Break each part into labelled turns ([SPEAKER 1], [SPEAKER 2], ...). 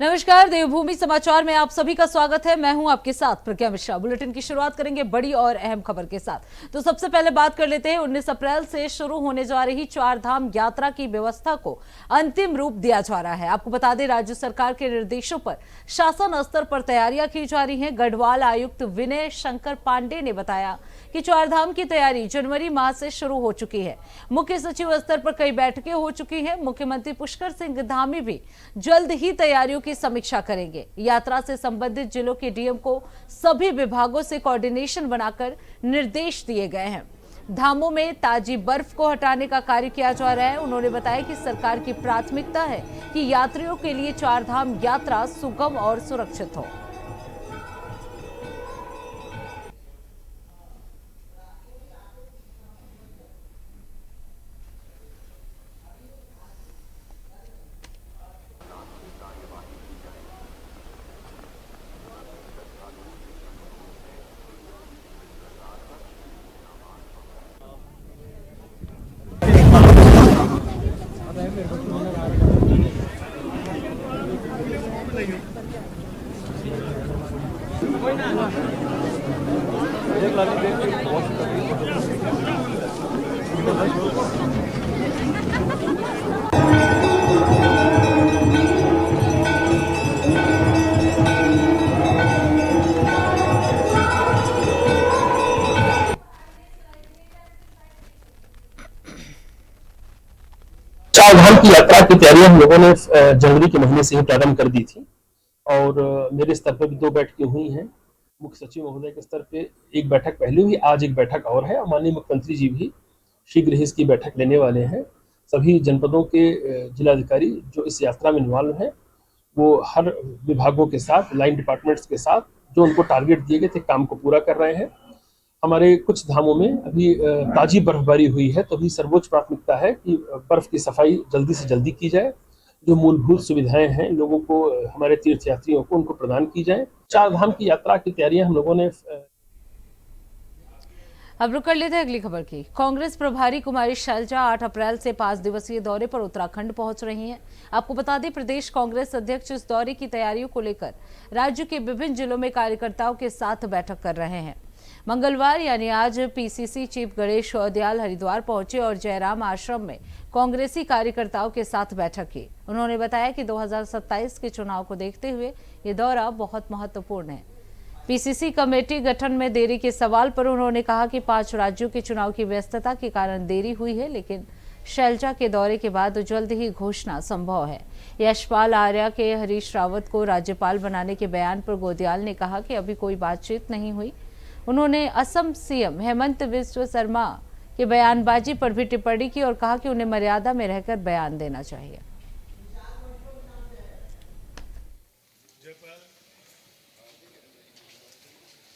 [SPEAKER 1] नमस्कार, देवभूमि समाचार में आप सभी का स्वागत है। मैं हूं आपके साथ प्रज्ञा मिश्रा। बुलेटिन की शुरुआत करेंगे बड़ी और अहम खबर के साथ। तो सबसे पहले बात कर लेते हैं 19 अप्रैल से शुरू होने जा रही चार धाम यात्रा की व्यवस्था को अंतिम रूप दिया जा रहा है। आपको बता दें, राज्य सरकार के निर्देशों पर शासन स्तर पर तैयारियां की जा रही हैं। गढ़वाल आयुक्त विनय शंकर पांडे ने बताया कि चार धाम की तैयारी जनवरी माह से शुरू हो चुकी है। मुख्य सचिव स्तर पर कई बैठकें हो चुकी हैं। मुख्यमंत्री पुष्कर सिंह धामी भी जल्द ही तैयारियों की समीक्षा करेंगे। यात्रा से संबंधित जिलों के डीएम को सभी विभागों से कोऑर्डिनेशन बनाकर निर्देश दिए गए हैं। धामों में ताजी बर्फ को हटाने का कार्य किया जा रहा है। उन्होंने बताया कि सरकार की प्राथमिकता है कि यात्रियों के लिए चार धाम यात्रा सुगम और सुरक्षित हो।
[SPEAKER 2] चार धाम की यात्रा की तैयारी हम लोगों ने जनवरी के महीने से ही प्रारंभ कर दी थी और मेरे स्तर पर भी 2 बैठकें हुई हैं। मुख्य सचिव महोदय के स्तर पे एक बैठक पहले हुई, आज एक बैठक और है और माननीय मुख्यमंत्री जी भी शीघ्र ही इसकी बैठक लेने वाले हैं। सभी जनपदों के जिलाधिकारी जो इस यात्रा में इन्वॉल्व हैं, वो हर विभागों के साथ, लाइन डिपार्टमेंट्स के साथ जो उनको टारगेट दिए गए थे काम को पूरा कर रहे हैं। हमारे कुछ धामों में अभी ताजी बर्फबारी हुई है, तो अभी सर्वोच्च प्राथमिकता है कि बर्फ की सफाई जल्दी से जल्दी की जाए। जो मूलभूत सुविधाएं हैं लोगों को, हमारे तीर्थयात्रियों को, उनको प्रदान की जाए। चार धाम की यात्रा की तैयारियां हम लोगों ने।
[SPEAKER 1] अब रुक कर लेते हैं अगली खबर की। कांग्रेस प्रभारी कुमारी शैलजा 8 अप्रैल से 5 दिवसीय दौरे पर उत्तराखंड पहुंच रही हैं। आपको बता दें, प्रदेश कांग्रेस अध्यक्ष इस दौरे की तैयारियों को लेकर राज्य के विभिन्न जिलों में कार्यकर्ताओं के साथ बैठक कर रहे हैं। मंगलवार यानी आज पीसीसी चीफ गणेश औदियाल हरिद्वार पहुंचे और जयराम आश्रम में कांग्रेसी कार्यकर्ताओं के साथ बैठक की। उन्होंने बताया कि 2027 के चुनाव को देखते हुए ये दौरा बहुत महत्वपूर्ण है। पीसीसी कमेटी गठन में देरी के सवाल पर उन्होंने कहा कि 5 राज्यों के चुनाव की व्यस्तता के कारण देरी हुई है, लेकिन शैलजा के दौरे के बाद जल्द ही घोषणा संभव है। यशपाल आर्या के हरीश रावत को राज्यपाल बनाने के बयान पर गोदियाल ने कहा कि अभी कोई बातचीत नहीं हुई। उन्होंने असम सीएम हेमंत बिस्व शर्मा के बयानबाजी पर भी टिप्पणी की और कहा कि उन्हें मर्यादा में रहकर बयान देना चाहिए।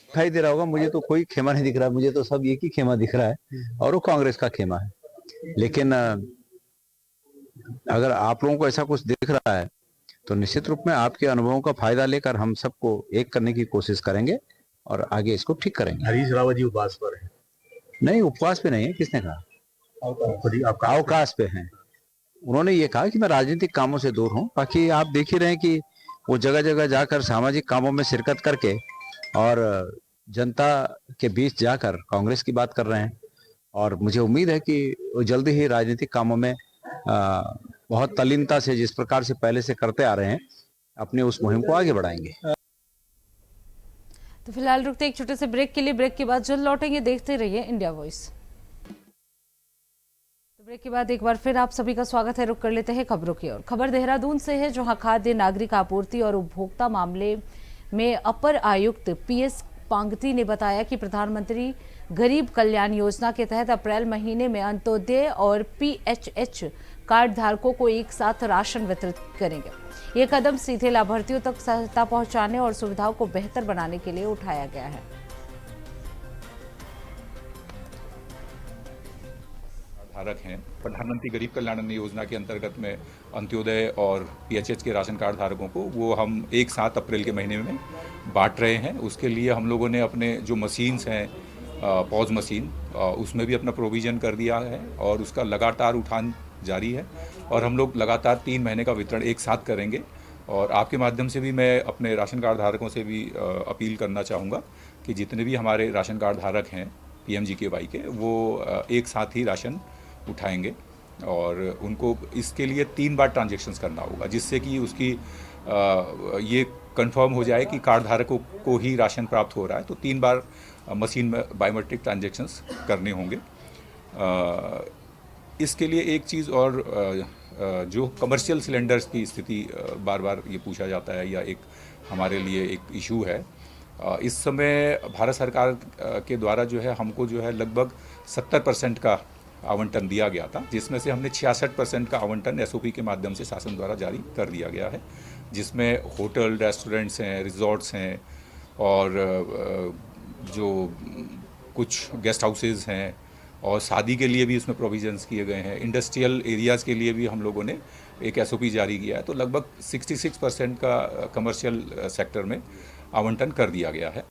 [SPEAKER 3] दिखाई दे रहा होगा, मुझे तो कोई खेमा नहीं दिख रहा, मुझे तो सब एक ही खेमा दिख रहा है और वो कांग्रेस का खेमा है। लेकिन अगर आप लोगों को ऐसा कुछ दिख रहा है तो निश्चित रूप में आपके अनुभवों का फायदा लेकर हम सबको एक करने की कोशिश करेंगे और आगे इसको ठीक करेंगे।
[SPEAKER 4] हरीश रावत जी उपवास पर है?
[SPEAKER 3] नहीं, उपवास पे नहीं है, किसने कहा? अवकाश पे हैं। उन्होंने ये कहा कि मैं राजनीतिक कामों से दूर हूं। बाकी आप देख ही रहे हैं कि वो जगह जगह जाकर सामाजिक कामों में शिरकत करके और जनता के बीच जाकर कांग्रेस की बात कर रहे हैं और मुझे उम्मीद है कि वो जल्दी ही राजनीतिक कामों में बहुत तल्लीनता से, जिस प्रकार से पहले से करते आ रहे हैं, अपने उस मुहिम को आगे बढ़ाएंगे।
[SPEAKER 1] तो फिलहाल रुकते एक छोटे से ब्रेक के लिए। ब्रेक के बाद जल्द लौटेंगे। देखते रहिए इंडिया वॉइस। ब्रेक के बाद एक बार फिर आप सभी का स्वागत है। रुक कर लेते हैं खबरों की ओर। खबर देहरादून से है, जहां खाद्य नागरिक आपूर्ति और उपभोक्ता मामले में अपर आयुक्त पीएस पांगती ने बताया कि प्रधानमंत्री गरीब कल्याण योजना के तहत अप्रैल महीने में अंत्योदय और पीएचएच कार्ड धारकों को एक साथ राशन वितरित करेंगे। ये कदम सीधे लाभार्थियों तक सहायता पहुंचाने और सुविधाओं को बेहतर बनाने के लिए उठाया गया है।
[SPEAKER 5] धारक हैं, प्रधानमंत्री गरीब कल्याण अन्न योजना के अंतर्गत में अंत्योदय और पीएचएच के राशन कार्ड धारकों को वो हम एक साथ अप्रैल के महीने में बांट रहे हैं। उसके लिए हम लोगों ने अपने जो मशीन्स हैं, पॉज मशीन, उसमें भी अपना प्रोविज़न कर दिया है और उसका लगातार उठान जारी है और हम लोग लगातार 3 महीने का वितरण एक साथ करेंगे और आपके माध्यम से भी मैं अपने राशन कार्ड धारकों से भी अपील करना चाहूँगा कि जितने भी हमारे राशन कार्ड धारक हैं PMGKY के, वो एक साथ ही राशन उठाएंगे और उनको इसके लिए 3 बार ट्रांजैक्शंस करना होगा, जिससे कि उसकी ये कंफर्म हो जाए कि कार्ड धारकों को ही राशन प्राप्त हो रहा है। तो 3 बार मशीन में बायोमेट्रिक ट्रांजैक्शंस करने होंगे। इसके लिए एक चीज़ और, जो कमर्शियल सिलेंडर्स की स्थिति बार बार ये पूछा जाता है या एक हमारे लिए एक इशू है। इस समय भारत सरकार के द्वारा जो है हमको जो है लगभग 70% का आवंटन दिया गया था, जिसमें से हमने 66% का आवंटन SOP के माध्यम से शासन द्वारा जारी कर दिया गया है, जिसमें होटल, रेस्टोरेंट्स हैं, रिजॉर्ट्स हैं और जो कुछ गेस्ट हाउसेज हैं और शादी के लिए भी इसमें प्रोविजंस किए गए हैं। इंडस्ट्रियल एरियाज़ के लिए भी हम लोगों ने एक SOP जारी किया है। तो लगभग 66% का कमर्शियल सेक्टर में आवंटन कर दिया गया है।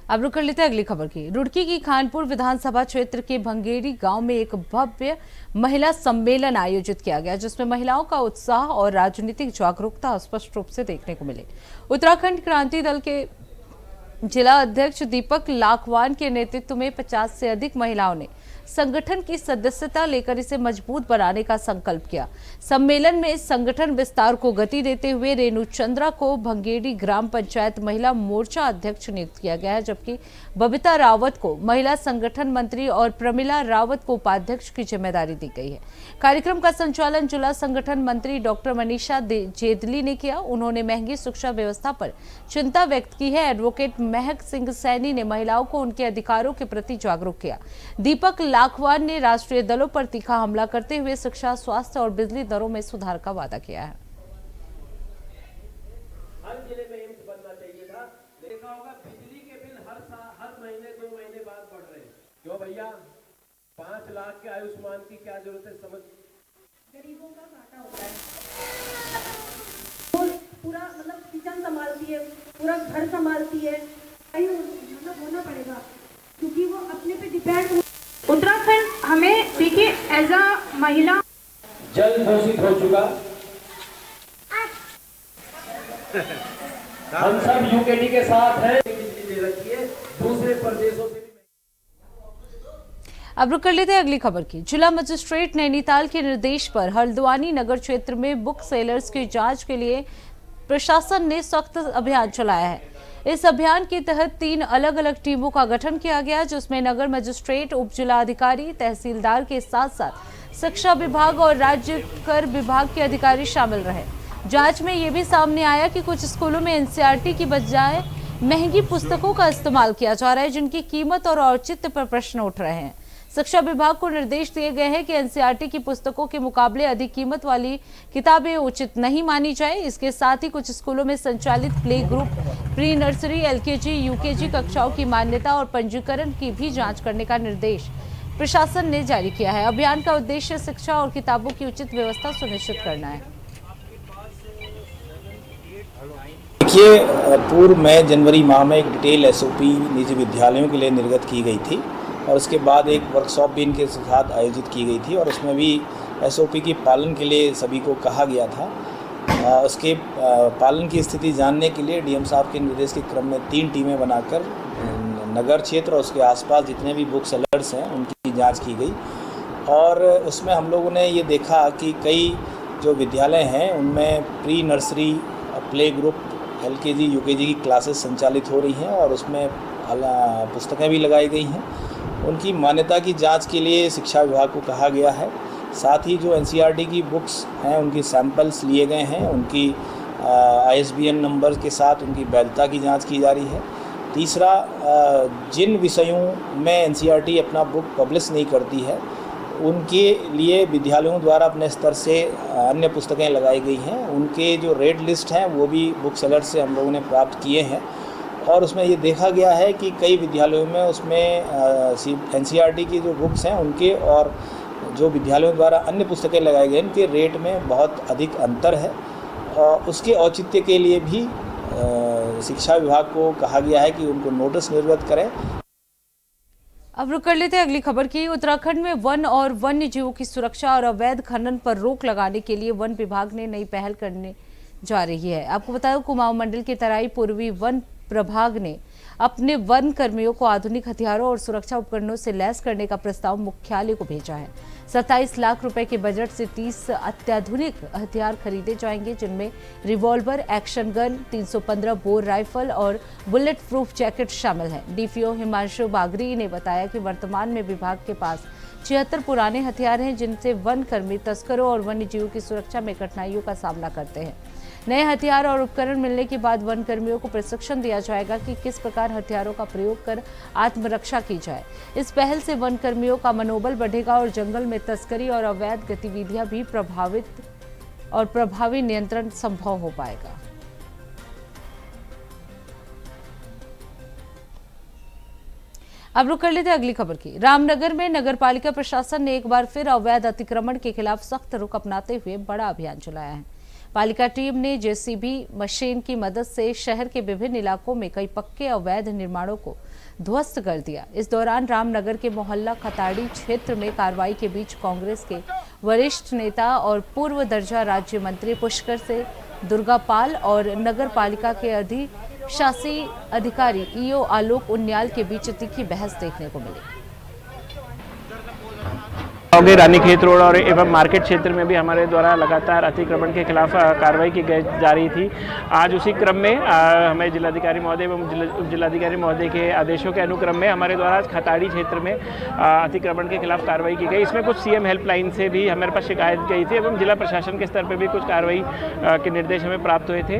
[SPEAKER 1] अब रुक कर लेते हैं अगली खबर की। रुड़की की खानपुर विधानसभा क्षेत्र के भंगेड़ी गांव में एक भव्य महिला सम्मेलन आयोजित किया गया, जिसमें महिलाओं का उत्साह और राजनीतिक जागरूकता स्पष्ट रूप से देखने को मिले। उत्तराखंड क्रांति दल के जिला अध्यक्ष दीपक लाखवान के नेतृत्व में 50 से अधिक महिलाओं ने संगठन की सदस्यता लेकर इसे मजबूत बनाने का संकल्प किया। सम्मेलन में संगठन विस्तार को गति देते हुए रेणु चंद्रा को भंगेड़ी ग्राम पंचायत महिला मोर्चा अध्यक्ष नियुक्त किया गया है, जबकि बबीता रावत को महिला संगठन मंत्री और प्रमिला रावत को उपाध्यक्ष की जिम्मेदारी दी गई है। कार्यक्रम का संचालन जिला संगठन मंत्री डॉक्टर मनीषा जेदली ने किया। उन्होंने महंगी शिक्षा व्यवस्था पर चिंता व्यक्त की है। एडवोकेट महक सिंह सैनी ने महिलाओं को उनके अधिकारों के प्रति जागरूक किया। दीपक लाखवान ने राष्ट्रीय दलों पर तीखा हमला करते हुए शिक्षा, स्वास्थ्य और बिजली दरों में सुधार का वादा किया है।
[SPEAKER 4] हर जिले में एम्स बनना चाहिए था। देखा होगा बिजली के बिल हर महीने 2 महीने बाद बढ़ रहे हैं। क्यों भैया? 5 लाख के आयुष्मान की क्या जरूरत है? समझ,
[SPEAKER 6] गरीबों का घाटा होता है। पूरा मतलब किचन संभालती है, पूरा घर संभालती है, मतलब होना पड़ेगा क्योंकि वो अपने पे डिपेंड। उत्तराखंड हमें देखिए एज अ महिला
[SPEAKER 4] जल घोषित हो चुका। हम सब यूकेडी के साथ हैं। बिजली दे रखी है दूसरे प्रदेशों से।
[SPEAKER 1] अब रुक कर लेते हैं अगली खबर की। जिला मजिस्ट्रेट नैनीताल के निर्देश पर हल्द्वानी नगर क्षेत्र में बुक सेलर्स की जांच के लिए प्रशासन ने सख्त अभियान चलाया है। इस अभियान के तहत 3 अलग अलग टीमों का गठन किया गया, जिसमें नगर मजिस्ट्रेट, उप जिला अधिकारी, तहसीलदार के साथ साथ शिक्षा विभाग और राज्य कर विभाग के अधिकारी शामिल रहे। जांच में ये भी सामने आया कि कुछ स्कूलों में NCERT की बजाय महंगी पुस्तकों का इस्तेमाल किया जा रहा है, जिनकी कीमत और औचित्य पर प्रश्न उठ रहे हैं। शिक्षा विभाग को निर्देश दिए गए हैं कि NCERT की पुस्तकों के मुकाबले अधिक कीमत वाली किताबें उचित नहीं मानी जाए। इसके साथ ही कुछ स्कूलों में संचालित play group, pre nursery, LKG, UKG कक्षाओं की मान्यता और पंजीकरण की भी जांच करने का निर्देश प्रशासन ने जारी किया है। अभियान का उद्देश्य शिक्षा और किताबों की उचित व्यवस्था सुनिश्चित करना है।
[SPEAKER 7] देखिए, पूर्व में जनवरी माह में एक डिटेल SOP निजी विद्यालयों के लिए निर्गत की गई थी और उसके बाद एक वर्कशॉप भी इनके साथ आयोजित की गई थी और उसमें भी SOP के पालन के लिए सभी को कहा गया था। उसके पालन की स्थिति जानने के लिए DM साहब के निर्देश के क्रम में 3 टीमें बनाकर नगर क्षेत्र और उसके आसपास जितने भी बुक सेलर्स हैं उनकी जांच की गई और उसमें हम लोगों ने ये देखा कि कई जो विद्यालय हैं उनमें pre nursery, play group, LKG, UKG की क्लासेस संचालित हो रही हैं और उसमें पुस्तकें भी लगाई गई हैं। उनकी मान्यता की जांच के लिए शिक्षा विभाग को कहा गया है। साथ ही जो NCERT की बुक्स हैं उनकी सैंपल्स लिए गए हैं, उनकी ISBN नंबर के साथ उनकी वैधता की जांच की जा रही है। तीसरा, जिन विषयों में NCERT अपना बुक पब्लिश नहीं करती है उनके लिए विद्यालयों द्वारा अपने स्तर से अन्य पुस्तकें लगाई गई हैं। उनके जो रेट लिस्ट हैं वो भी बुक सेलर से हम लोगों ने प्राप्त किए हैं और उसमें ये देखा गया है कि कई विद्यालयों में उसमें NCERT की जो बुक्स हैं उनके और जो विद्यालयों द्वारा अन्य पुस्तकें लगाई गई उनके रेट में बहुत अधिक अंतर है। और उसके औचित्य के लिए भी शिक्षा विभाग को कहा गया है कि उनको नोटिस निर्गत करें।
[SPEAKER 1] अब रुक कर लेते हैं अगली खबर की। उत्तराखंड में वन और वन्य जीवों की सुरक्षा और अवैध खनन पर रोक लगाने के लिए वन विभाग ने नई पहल करने जा रही है। आपको बताया कुमाऊं मंडल के तराई पूर्वी वन प्रभाग ने अपने वन कर्मियों को आधुनिक हथियारों और सुरक्षा उपकरणों से लैस करने का प्रस्ताव मुख्यालय को भेजा है। 27 लाख रुपए के बजट से 30 अत्याधुनिक हथियार खरीदे जाएंगे, जिनमें revolver, action gun, 315 bore rifle और बुलेट प्रूफ जैकेट शामिल है। डीपीओ हिमांशु बागरी ने बताया कि वर्तमान में विभाग के पास 76 पुराने हथियार हैं, जिनसे वन कर्मी तस्करों और वन्य जीवों की सुरक्षा में कठिनाइयों का सामना करते हैं। नए हथियार और उपकरण मिलने के बाद वन कर्मियों को प्रशिक्षण दिया जाएगा कि किस प्रकार हथियारों का प्रयोग कर आत्मरक्षा की जाए। इस पहल से वन कर्मियों का मनोबल बढ़ेगा और जंगल में तस्करी और अवैध गतिविधियां भी प्रभावी नियंत्रण संभव हो पाएगा। अब रुक कर लेते हैं अगली खबर की। रामनगर में नगरपालिका प्रशासन ने एक बार फिर अवैध अतिक्रमण के खिलाफ सख्त रुख अपनाते हुए बड़ा अभियान चलाया है। पालिका टीम ने जेसीबी मशीन की मदद से शहर के विभिन्न इलाकों में कई पक्के अवैध निर्माणों को ध्वस्त कर दिया। इस दौरान रामनगर के मोहल्ला खताड़ी क्षेत्र में कार्रवाई के बीच कांग्रेस के वरिष्ठ नेता और पूर्व दर्जा राज्य मंत्री पुष्कर से दुर्गापाल और नगर पालिका के अधिशासी अधिकारी ईओ आलोक उन्याल के बीच तीखी बहस देखने को मिली।
[SPEAKER 8] रानीखेत रोड और एवं मार्केट क्षेत्र में भी हमारे द्वारा लगातार अतिक्रमण के खिलाफ कार्रवाई की जा रही थी। आज उसी क्रम में हमें जिलाधिकारी महोदय एवं जिलाधिकारी महोदय के आदेशों के अनुक्रम में हमारे द्वारा खताड़ी क्षेत्र में अतिक्रमण के खिलाफ कार्रवाई की गई। इसमें कुछ सीएम हेल्पलाइन से भी हमारे पास शिकायत गई थी एवं जिला प्रशासन के स्तर पर भी कुछ कार्रवाई के निर्देश हमें प्राप्त हुए थे।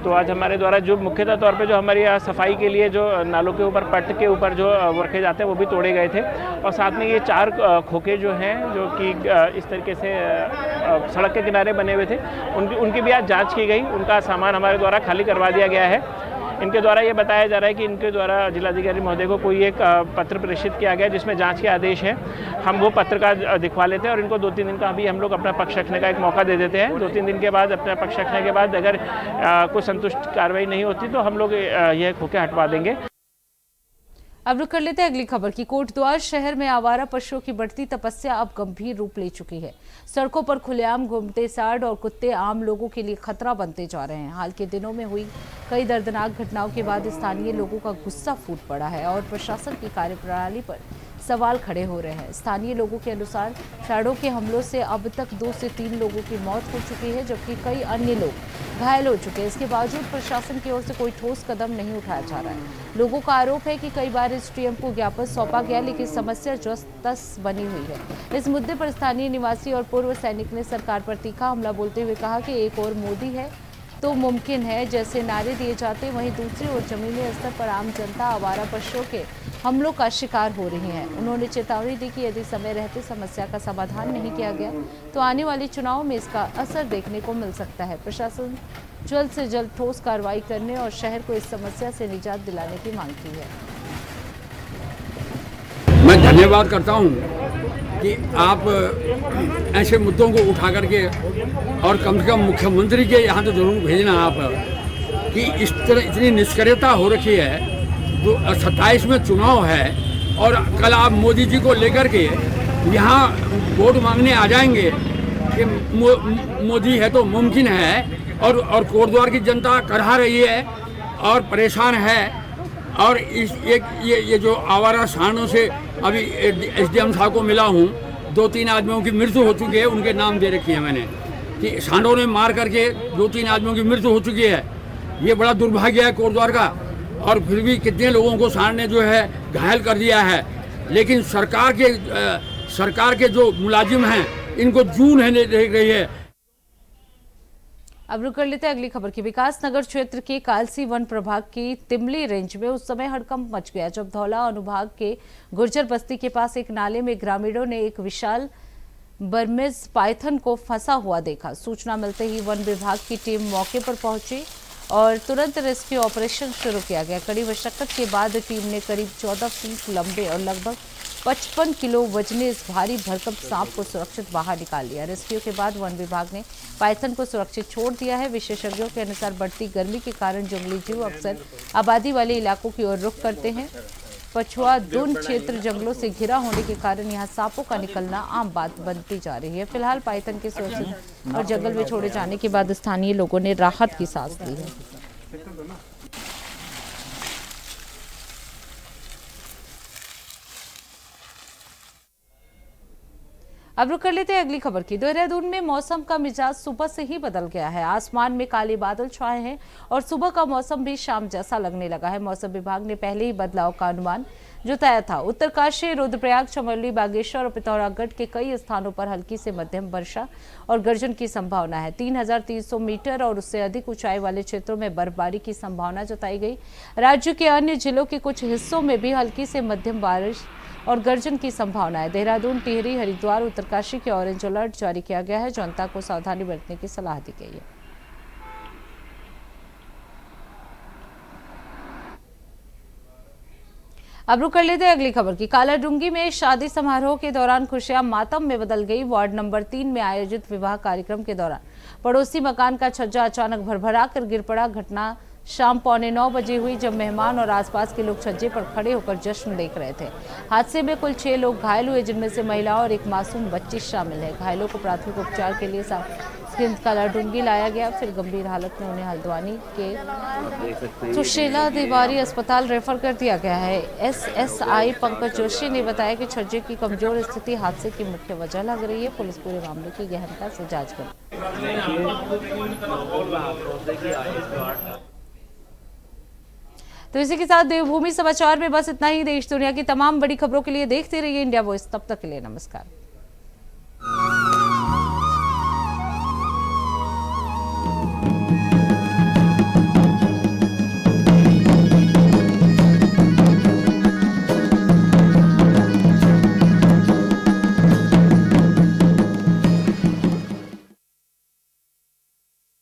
[SPEAKER 8] तो आज हमारे द्वारा जो मुख्यतः तौर पे जो हमारी यहाँ सफाई के लिए जो नालों के ऊपर पट्ट के ऊपर जो वर्के जाते हैं वो भी तोड़े गए थे और साथ में ये 4 खोखे जो हैं जो कि इस तरीके से सड़क के किनारे बने हुए थे उनकी भी आज जांच की गई। उनका सामान हमारे द्वारा खाली करवा दिया गया है। इनके द्वारा ये बताया जा रहा है कि इनके द्वारा जिलाधिकारी महोदय को कोई एक पत्र प्रेषित किया गया जिसमें जांच के आदेश हैं। हम वो पत्र का दिखवा लेते हैं और इनको 2-3 दिन का अभी हम लोग अपना पक्ष रखने का एक मौका दे देते हैं। 2-3 दिन के बाद अपना पक्ष रखने के बाद अगर कोई संतुष्ट कार्रवाई नहीं होती तो हम लोग यह खोखे हटवा देंगे।
[SPEAKER 1] अब रुक कर लेते हैं अगली खबर की। कोटद्वार शहर में आवारा पशुओं की बढ़ती तपस्या अब गंभीर रूप ले चुकी है। सड़कों पर खुलेआम घूमते सांड और कुत्ते आम लोगों के लिए खतरा बनते जा रहे हैं। हाल के दिनों में हुई कई दर्दनाक घटनाओं के बाद स्थानीय लोगों का गुस्सा फूट पड़ा है और प्रशासन की कार्यप्रणाली पर सवाल खड़े हो रहे हैं। स्थानीय लोगों के अनुसार सांडों के हमलों से अब तक 2 से 3 लोगों की मौत हो चुकी है, जबकि कई अन्य लोग घायल हो चुके हैं। इसके बावजूद प्रशासन की ओर से कोई ठोस कदम नहीं उठाया जा रहा है। लोगों का आरोप है कि कई बार एसडीएम को ज्ञापन सौंपा गया, लेकिन समस्या जस-तस बनी हुई है। इस मुद्दे पर स्थानीय निवासी और पूर्व सैनिक ने सरकार पर तीखा हमला बोलते हुए कहा कि एक और मोदी है तो मुमकिन है जैसे नारे दिए जाते, वहीं दूसरी ओर जमीनी स्तर पर आम जनता आवारा पशुओं के हमलों का शिकार हो रही है। उन्होंने चेतावनी दी कि यदि समय रहते समस्या का समाधान नहीं किया गया तो आने वाले चुनाव में इसका असर देखने को मिल सकता है। प्रशासन जल्द से जल्द ठोस कार्रवाई करने और शहर को इस समस्या से निजात दिलाने की मांग की है।
[SPEAKER 9] मैं धन्यवाद करता हूं कि आप ऐसे मुद्दों को उठा करके और कम से कम मुख्यमंत्री के यहाँ तो जरूर भेजना आप कि इस तरह इतनी निष्क्रियता हो रखी है। तो 27 में चुनाव है और कल आप मोदी जी को लेकर के यहाँ वोट मांगने आ जाएंगे कि मोदी है तो मुमकिन है और कोटद्वार की जनता करहा रही है और परेशान है। और इस ये जो आवारा सांडों से अभी एसडीएम साहब को मिला हूँ, 2-3 आदमियों की मृत्यु हो चुकी है, उनके नाम दे रखी है मैंने कि सांडों ने मार करके 2-3 आदमियों की मृत्यु हो चुकी है। ये बड़ा दुर्भाग्य है कोटद्वार का। और फिर भी कितने लोगों को सांड ने जो है घायल कर दिया है। लेकिन सरकार के जो मुलाजिम हैं इनको जून है देख रही है।
[SPEAKER 1] अब रुक कर लेते हैं अगली खबर की। विकास नगर क्षेत्र के कालसी वन प्रभाग की तिमली रेंज में उस समय हड़कंप मच गया जब धौला अनुभाग के गुर्जर बस्ती के पास एक नाले में ग्रामीणों ने एक विशाल बर्मेज पाइथन को फंसा हुआ देखा। सूचना मिलते ही वन विभाग की टीम मौके पर पहुंची और तुरंत रेस्क्यू ऑपरेशन शुरू किया गया। कड़ी मशक्कत के बाद टीम ने करीब 14 फीट लंबे और लगभग 55 किलो वजनी इस भारी भरकम सांप को सुरक्षित बाहर निकाल लिया। रेस्क्यू के बाद वन विभाग ने पाइथन को सुरक्षित छोड़ दिया है। विशेषज्ञों के अनुसार बढ़ती गर्मी के कारण जंगली जीव अक्सर आबादी वाले इलाकों की ओर रुख करते हैं। पछुआ दून क्षेत्र जंगलों से घिरा होने के कारण यहां सांपों का निकलना आम बात बनती जा रही है। फिलहाल पाइथन के सुरक्षित और जंगल में छोड़े जाने के बाद स्थानीय लोगों ने राहत की सांस ली है। अब रुक कर लेते हैं अगली खबर की। देहरादून में मौसम का मिजाज सुबह से ही बदल गया है। आसमान में काले बादल छाए हैं और सुबह का मौसम भी शाम जैसा लगने लगा है। मौसम विभाग ने पहले ही बदलाव का अनुमान जताया था। उत्तरकाशी, रुद्रप्रयाग, चमोली, बागेश्वर और पिथौरागढ़ के कई स्थानों पर हल्की से मध्यम वर्षा और गर्जन की संभावना है। 3300 मीटर और उससे अधिक ऊंचाई वाले क्षेत्रों में बर्फबारी की संभावना जताई गई। राज्य के अन्य जिलों के कुछ हिस्सों में भी हल्की से मध्यम बारिश और गर्जन की संभावना है। देहरादून, टिहरी, हरिद्वार, उत्तरकाशी के ऑरेंज अलर्ट जारी किया गया है। जनता को सावधानी बरतने की सलाह दी गई है। अब रुक कर लेते हैं अगली खबर की। कालाडूंगी में शादी समारोह के दौरान खुशियां मातम में बदल गई। वार्ड नंबर 3 में आयोजित विवाह कार्यक्रम के दौरान पड़ोसी मकान का छज्जा अचानक भरभरा कर गिर पड़ा। घटना शाम 8:45 बजे हुई, जब मेहमान और आसपास के लोग छज्जे पर खड़े होकर जश्न देख रहे थे। हादसे में कुल 6 लोग घायल हुए, जिनमें से महिला और एक मासूम बच्ची शामिल है। घायलों को प्राथमिक उपचार के लिए कालाडूंगी लाया गया, फिर गंभीर हालत में उन्हें हल्द्वानी के सुशीला तिवारी अस्पताल रेफर कर दिया गया है। SSI पंकज जोशी ने बताया कि छज्जे की कमजोर स्थिति हादसे की मुख्य वजह लग रही है। पुलिस पूरे मामले की गहनता से जांच कर। तो इसी के साथ देवभूमि समाचार में बस इतना ही। देश दुनिया की तमाम बड़ी खबरों के लिए देखते रहिए इंडिया वॉइस। तब तक के लिए नमस्कार।